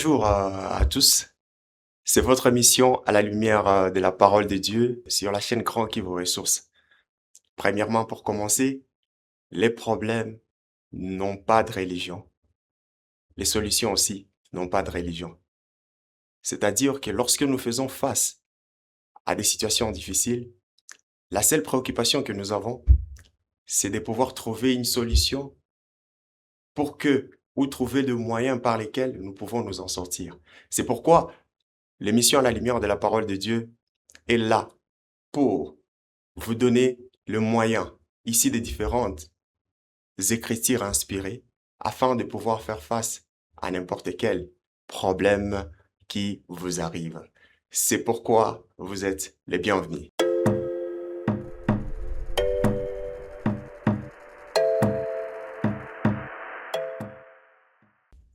Bonjour à tous. C'est votre émission à la lumière de la parole de Dieu sur la chaîne Grand Kivu Ressources. Premièrement, pour commencer, les problèmes n'ont pas de religion. Les solutions aussi n'ont pas de religion. C'est-à-dire que lorsque nous faisons face à des situations difficiles, la seule préoccupation que nous avons, c'est de pouvoir trouver une solution ou trouver des moyens par lesquels nous pouvons nous en sortir. C'est pourquoi l'émission à la lumière de la parole de Dieu est là pour vous donner le moyen, ici des différentes écritures inspirées, afin de pouvoir faire face à n'importe quel problème qui vous arrive. C'est pourquoi vous êtes les bienvenus.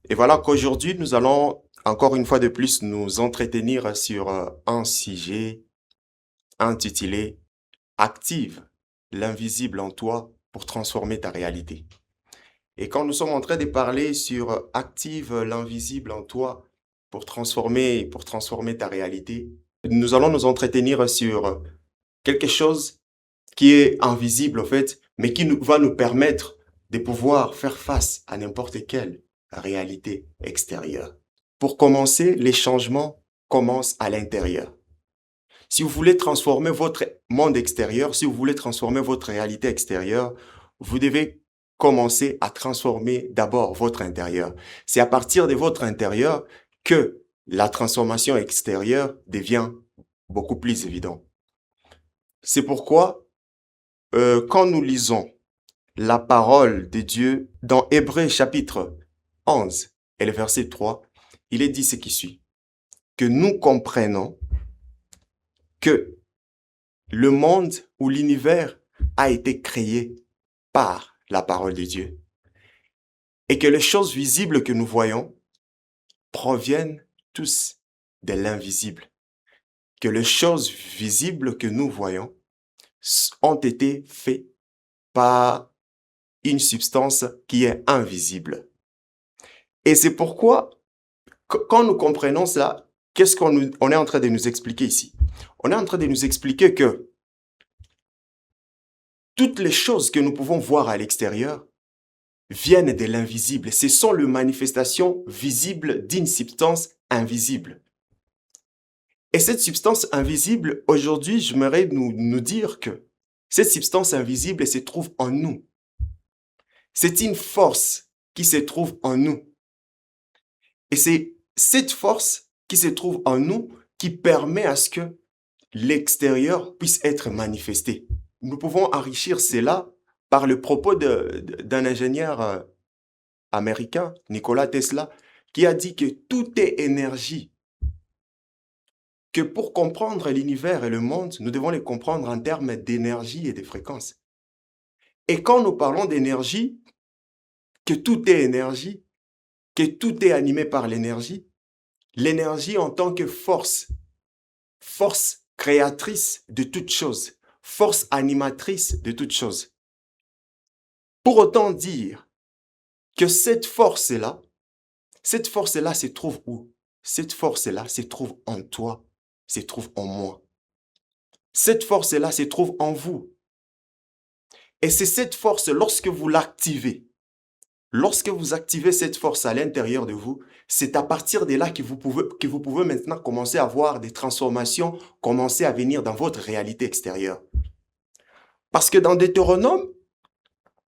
Et voilà qu'aujourd'hui, nous allons encore une fois de plus nous entretenir sur un sujet intitulé Active l'invisible en toi pour transformer ta réalité. Et quand nous sommes en train de parler sur active l'invisible en toi pour transformer ta réalité, nous allons nous entretenir sur quelque chose qui est invisible en fait, mais qui va nous permettre de pouvoir faire face à n'importe quelle réalité extérieure. Pour commencer, les changements commencent à l'intérieur. Si vous voulez transformer votre monde extérieur, si vous voulez transformer votre réalité extérieure, vous devez commencer à transformer d'abord votre intérieur. C'est à partir de votre intérieur que la transformation extérieure devient beaucoup plus évidente. C'est pourquoi, quand nous lisons la parole de Dieu dans Hébreux chapitre 11 et le verset 3, il est dit ce qui suit, que nous comprenons que le monde ou l'univers a été créé par la parole de Dieu et que les choses visibles que nous voyons proviennent tous de l'invisible, que les choses visibles que nous voyons ont été faites par une substance qui est invisible. Et c'est pourquoi, quand nous comprenons cela, qu'est-ce qu'on est en train de nous expliquer ici? On est en train de nous expliquer que toutes les choses que nous pouvons voir à l'extérieur viennent de l'invisible. Ce sont les manifestations visibles d'une substance invisible. Et cette substance invisible, aujourd'hui, j'aimerais nous dire que cette substance invisible se trouve en nous. C'est une force qui se trouve en nous. Et c'est cette force qui se trouve en nous qui permet à ce que l'extérieur puisse être manifesté. Nous pouvons enrichir cela par le propos d'un ingénieur américain, Nikola Tesla, qui a dit que tout est énergie. Que pour comprendre l'univers et le monde, nous devons les comprendre en termes d'énergie et de fréquence. Et quand nous parlons d'énergie, que tout est énergie, que tout est animé par l'énergie en tant que force créatrice de toutes choses, force animatrice de toutes choses. Pour autant dire que cette force-là se trouve où? Cette force-là se trouve en toi, se trouve en moi. Cette force-là se trouve en vous. Et c'est cette force, lorsque vous l'activez, lorsque vous activez cette force à l'intérieur de vous, c'est à partir de là que vous pouvez maintenant commencer à voir des transformations commencer à venir dans votre réalité extérieure. Parce que dans Deutéronome,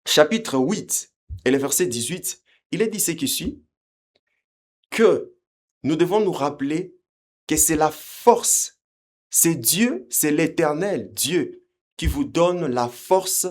chapitre 8 et le verset 18, il est dit ce qui suit, que nous devons nous rappeler que c'est la force, c'est Dieu, c'est l'Éternel, Dieu, qui vous donne la force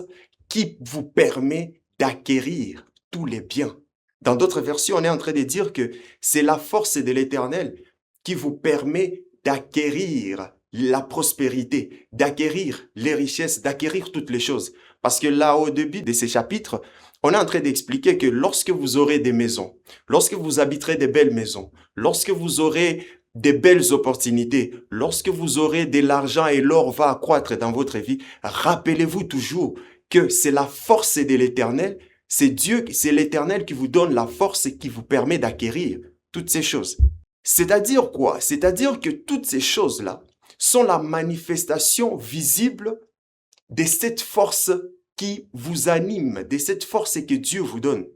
qui vous permet d'acquérir tous les biens. Dans d'autres versions, on est en train de dire que c'est la force de l'Éternel qui vous permet d'acquérir la prospérité, d'acquérir les richesses, d'acquérir toutes les choses. Parce que là, au début de ces chapitres, on est en train d'expliquer que lorsque vous aurez des maisons, lorsque vous habiterez des belles maisons, lorsque vous aurez des belles opportunités, lorsque vous aurez de l'argent et l'or va accroître dans votre vie, rappelez-vous toujours que c'est la force de l'Éternel, c'est Dieu, c'est l'Éternel qui vous donne la force et qui vous permet d'acquérir toutes ces choses. C'est-à-dire quoi? C'est-à-dire que toutes ces choses-là sont la manifestation visible de cette force qui vous anime, de cette force que Dieu vous donne.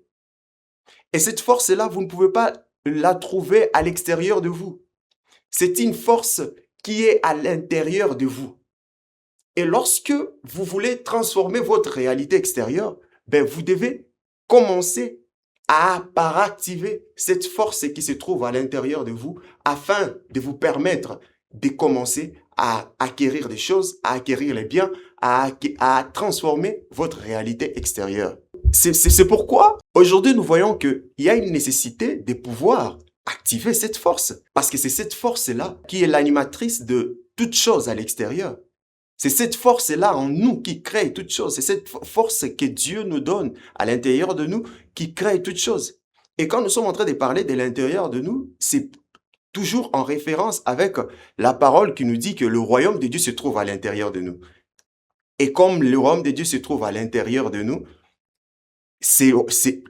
Et cette force-là, vous ne pouvez pas la trouver à l'extérieur de vous. C'est une force qui est à l'intérieur de vous. Et lorsque vous voulez transformer votre réalité extérieure, vous devez commencer par activer cette force qui se trouve à l'intérieur de vous afin de vous permettre de commencer à acquérir des choses, à acquérir les biens, à transformer votre réalité extérieure. C'est pourquoi aujourd'hui nous voyons qu'il y a une nécessité de pouvoir activer cette force. Parce que c'est cette force-là qui est l'animatrice de toute chose à l'extérieur. C'est cette force-là en nous qui crée toute chose. C'est cette force que Dieu nous donne à l'intérieur de nous qui crée toute chose. Et quand nous sommes en train de parler de l'intérieur de nous, c'est toujours en référence avec la parole qui nous dit que le royaume de Dieu se trouve à l'intérieur de nous. Et comme le royaume de Dieu se trouve à l'intérieur de nous, c'est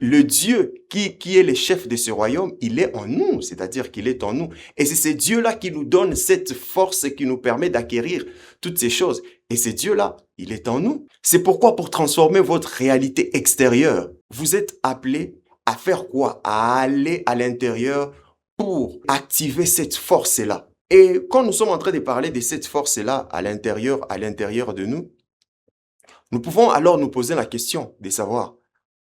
le Dieu qui est le chef de ce royaume, il est en nous, c'est-à-dire qu'il est en nous. Et c'est ce Dieu-là qui nous donne cette force qui nous permet d'acquérir toutes ces choses. Et ce Dieu-là, il est en nous. C'est pourquoi pour transformer votre réalité extérieure, vous êtes appelé à faire quoi? À aller à l'intérieur pour activer cette force-là. Et quand nous sommes en train de parler de cette force-là à l'intérieur de nous, nous pouvons alors nous poser la question de savoir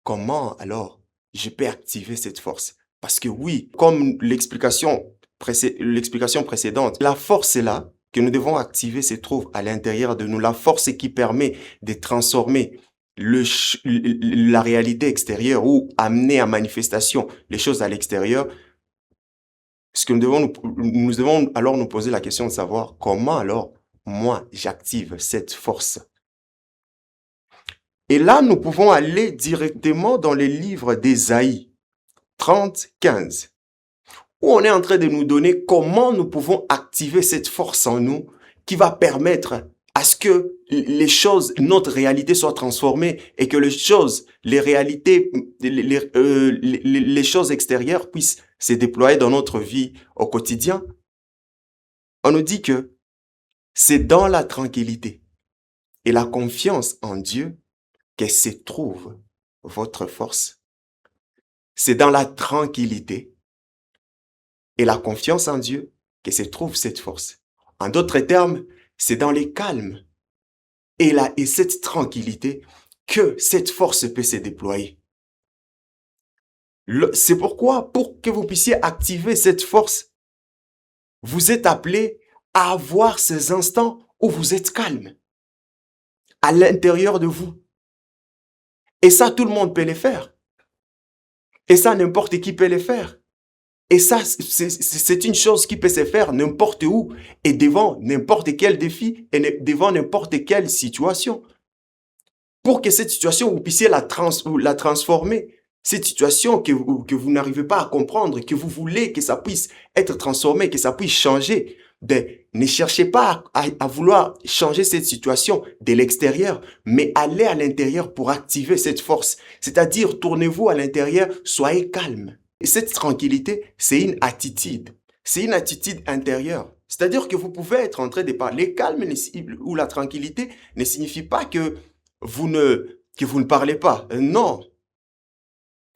comment alors je peux activer cette force? Parce que oui, comme l'explication précédente, la force est là que nous devons activer se trouve à l'intérieur de nous. La force qui permet de transformer la réalité extérieure ou amener à manifestation les choses à l'extérieur. Ce que nous devons alors nous poser la question de savoir comment alors moi j'active cette force. Et là, nous pouvons aller directement dans les livres d'Ésaïe 30, 15, où on est en train de nous donner comment nous pouvons activer cette force en nous qui va permettre à ce que les choses, notre réalité soit transformée et que les réalités, les choses extérieures puissent se déployer dans notre vie au quotidien. On nous dit que c'est dans la tranquillité et la confiance en Dieu que se trouve votre force. C'est dans la tranquillité et la confiance en Dieu que se trouve cette force. En d'autres termes, c'est dans les calmes et cette tranquillité que cette force peut se déployer. C'est pourquoi, pour que vous puissiez activer cette force, vous êtes appelé à avoir ces instants où vous êtes calme à l'intérieur de vous. Et ça, tout le monde peut le faire. Et ça, n'importe qui peut le faire. Et ça, c'est une chose qui peut se faire n'importe où et devant n'importe quel défi et devant n'importe quelle situation. Pour que cette situation, vous puissiez la transformer. Cette situation que vous n'arrivez pas à comprendre, que vous voulez que ça puisse être transformé, que ça puisse changer, ne cherchez pas à vouloir changer cette situation de l'extérieur, mais allez à l'intérieur pour activer cette force. C'est-à-dire, tournez-vous à l'intérieur, soyez calme. Et cette tranquillité, c'est une attitude. C'est une attitude intérieure. C'est-à-dire que vous pouvez être en train de parler calme ou la tranquillité ne signifie pas que vous ne parlez pas. Non.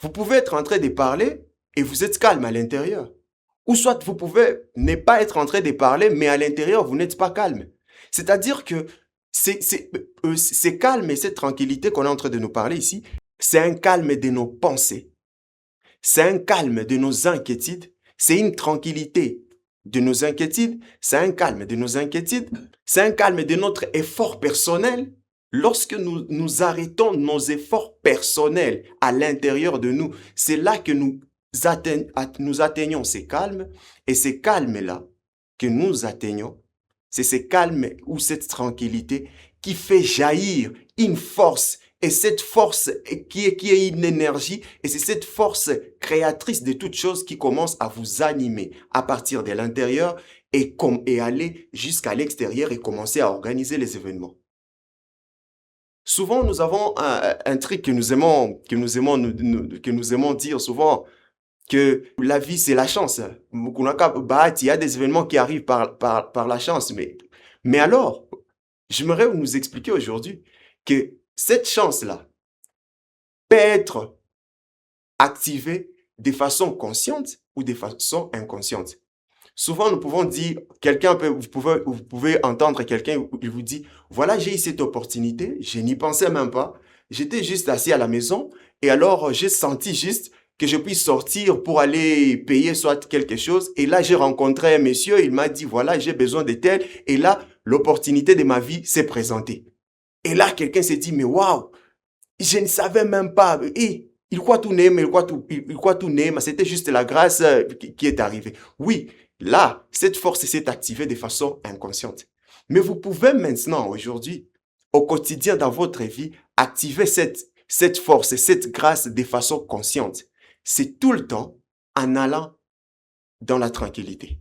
Vous pouvez être en train de parler et vous êtes calme à l'intérieur. Ou soit vous pouvez ne pas être en train de parler, mais à l'intérieur, vous n'êtes pas calme. C'est-à-dire que c'est calme et cette tranquillité qu'on est en train de nous parler ici, c'est un calme de nos pensées. C'est un calme de nos inquiétudes. C'est une tranquillité de nos inquiétudes. C'est un calme de nos inquiétudes. C'est un calme de notre effort personnel. Lorsque nous arrêtons nos efforts personnels à l'intérieur de nous, c'est là que nous atteignons ces calmes. Et ces calmes-là que nous atteignons, c'est ces calmes ou cette tranquillité qui fait jaillir une force. Et cette force qui est une énergie, et c'est cette force créatrice de toutes choses qui commence à vous animer à partir de l'intérieur et aller jusqu'à l'extérieur et commencer à organiser les événements. Souvent, nous avons un truc que nous aimons dire souvent. que la vie, c'est la chance. Il y a des événements qui arrivent par la chance. Mais alors, j'aimerais nous expliquer aujourd'hui que cette chance-là peut être activée de façon consciente ou de façon inconsciente. Souvent, nous pouvons dire, vous pouvez entendre quelqu'un, il vous dit, voilà, j'ai eu cette opportunité, je n'y pensais même pas. J'étais juste assis à la maison et alors j'ai senti juste que je puisse sortir pour aller payer soit quelque chose. Et là, j'ai rencontré un monsieur, il m'a dit, voilà, j'ai besoin de tel. Et là, l'opportunité de ma vie s'est présentée. Et là, quelqu'un s'est dit, mais waouh, je ne savais même pas. Et il croit tout Néma, il croit tout Néma. C'était juste la grâce qui est arrivée. Oui, là, cette force s'est activée de façon inconsciente. Mais vous pouvez maintenant, aujourd'hui, au quotidien dans votre vie, activer cette force et cette grâce de façon consciente. C'est tout le temps en allant dans la tranquillité.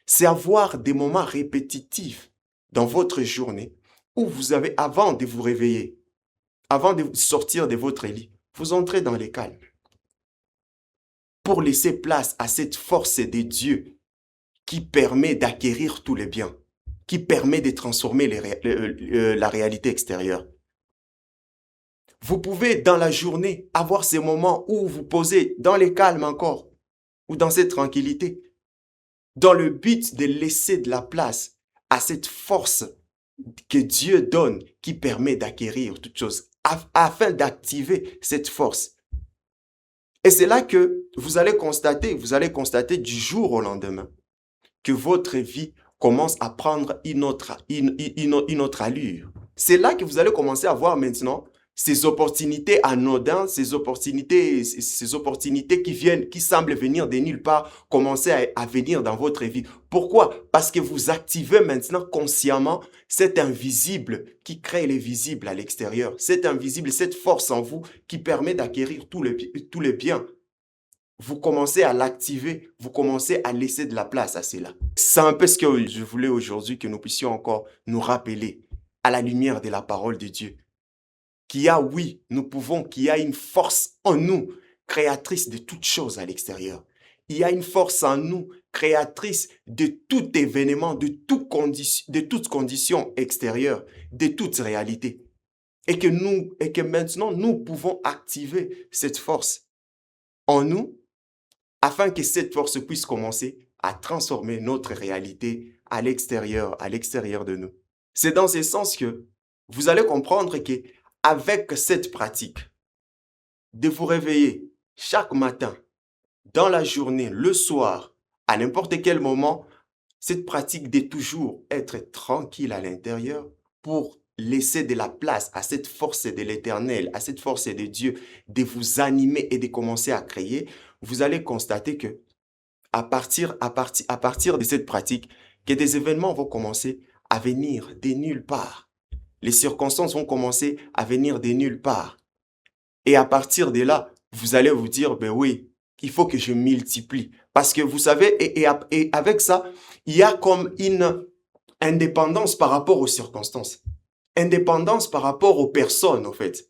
C'est avoir des moments répétitifs dans votre journée où vous avez, avant de vous réveiller, avant de sortir de votre lit, vous entrez dans le calme pour laisser place à cette force de Dieu qui permet d'acquérir tous les biens, qui permet de transformer la réalité extérieure. Vous pouvez, dans la journée, avoir ces moments où vous posez dans le calme encore, ou dans cette tranquillité, dans le but de laisser de la place à cette force que Dieu donne qui permet d'acquérir toutes choses, afin d'activer cette force. Et c'est là que vous allez constater du jour au lendemain que votre vie commence à prendre une autre allure. C'est là que vous allez commencer à voir maintenant ces opportunités anodines, ces opportunités qui semblent venir de nulle part, commencer à venir dans votre vie. Pourquoi? Parce que vous activez maintenant consciemment cet invisible qui crée les visibles à l'extérieur. Cet invisible, cette force en vous qui permet d'acquérir tous les biens. Vous commencez à l'activer, vous commencez à laisser de la place à cela. C'est un peu ce que je voulais aujourd'hui que nous puissions encore nous rappeler à la lumière de la parole de Dieu. Qu'il y a, oui, qu'il y a une force en nous, créatrice de toutes choses à l'extérieur. Il y a une force en nous, créatrice de tout événement, de toute condition extérieure, de toute réalité. Et que maintenant, nous pouvons activer cette force en nous afin que cette force puisse commencer à transformer notre réalité à l'extérieur de nous. C'est dans ce sens que vous allez comprendre que avec cette pratique de vous réveiller chaque matin, dans la journée, le soir, à n'importe quel moment, cette pratique de toujours être tranquille à l'intérieur pour laisser de la place à cette force de l'Éternel, à cette force de Dieu, de vous animer et de commencer à créer, vous allez constater que à partir de cette pratique, que des événements vont commencer à venir de nulle part. Les circonstances vont commencer à venir de nulle part. Et à partir de là, vous allez vous dire, ben oui, il faut que je multiplie. Parce que vous savez, et avec ça, il y a comme une indépendance par rapport aux circonstances. Indépendance par rapport aux personnes, en fait.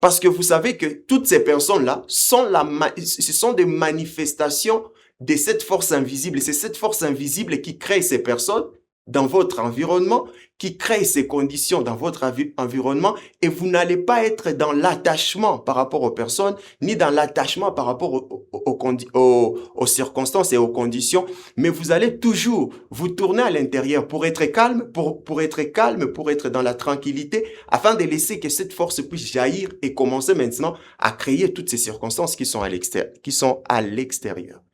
Parce que vous savez que toutes ces personnes-là ce sont des manifestations de cette force invisible. C'est cette force invisible qui crée ces personnes dans votre environnement, qui crée ces conditions dans votre environnement, et vous n'allez pas être dans l'attachement par rapport aux personnes, ni dans l'attachement par rapport aux circonstances et aux conditions, mais vous allez toujours vous tourner à l'intérieur pour être calme, pour être dans la tranquillité, afin de laisser que cette force puisse jaillir et commencer maintenant à créer toutes ces circonstances qui sont à l'extérieur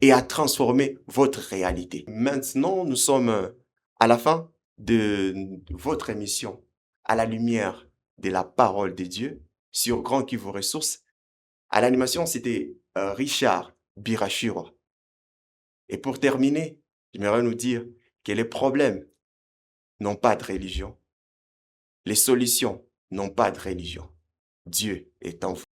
et à transformer votre réalité. Maintenant, nous sommes à la fin de votre émission, à la lumière de la parole de Dieu, sur Grand Kivu Ressources. À l'animation, c'était Richard Birachiro. Et pour terminer, j'aimerais nous dire que les problèmes n'ont pas de religion. Les solutions n'ont pas de religion. Dieu est en vous.